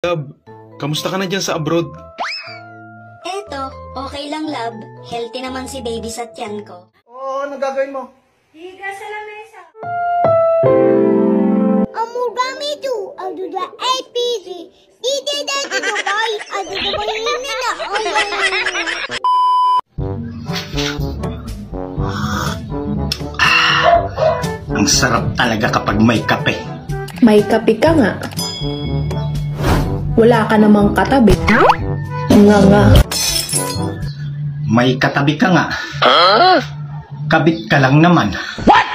Love, kamusta ka na dyan sa abroad? Eto, okay lang love. Healthy naman si baby sa tiyan ko. Oo, ano gagawin mo? Higa sa lamesa. Amugami tu, aduda APC. Ide da Dubai, aduda bayina na. Ang sarap talaga kapag may kape. May kape ka nga. Wala ka namang katabi. Nga. May katabi ka nga. Kabit ka lang naman. What?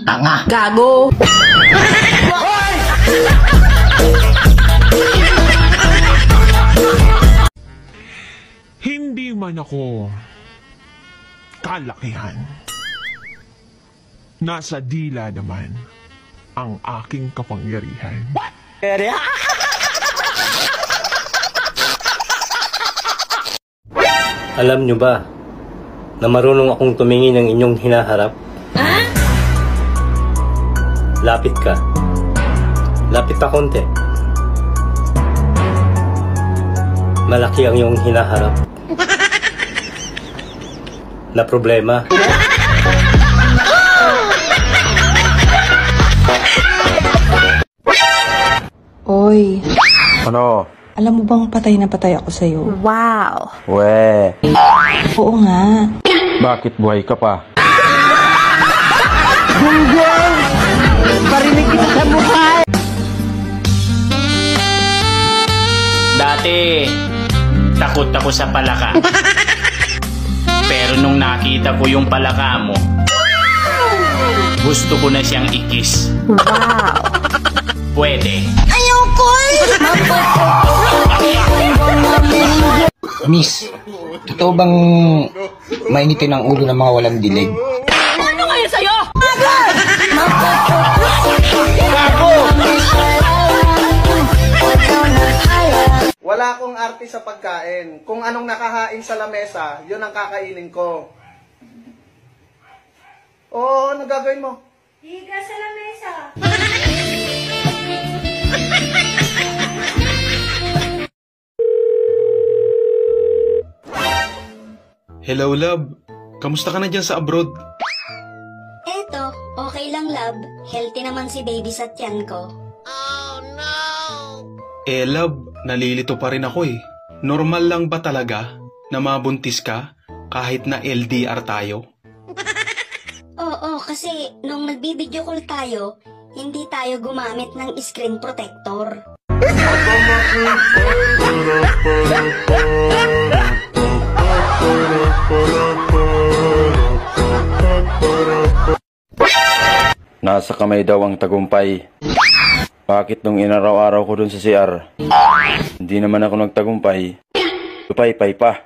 Tanga. Gago. Hindi man ako kalakihan. Nasa dila naman ang aking kapangyarihan. Alam nyo ba na marunong akong tumingin ng inyong hinaharap? Lapit ka. Lapit pa konti. Malaki ang iyong hinaharap. Na problema. Oy, Ano? alam mo bang patay na patay ako sa'yo? Wow. We, Oo nga. bakit buhay ka pa? Dati, takot ako sa palaka. Pero nung nakita ko yung palaka mo, gusto ko na siyang ikis. Wow. Pwede. Miss, totoo bang mainitin ang ulo ng mga walang dilig? Ano kayo sa'yo? Wala akong arte sa pagkain. Kung anong nakahain sa lamesa, yun ang kakainin ko. Oo, ano gagawin mo? Higa sa lamesa. Hello love, kamusta ka na dyan sa abroad? Eto, okay lang love. Healthy naman si baby sa tiyan ko. Love, nalilito pa rin ako eh. Normal lang ba talaga na mabuntis ka kahit na LDR tayo? Oo, kasi nung nagbi-video call tayo, hindi tayo gumamit ng screen protector. Nasa kamay daw ang tagumpay. Bakit nung inaraw-araw ko dun sa CR, hindi naman ako nagtagumpay, lupay-pay pa.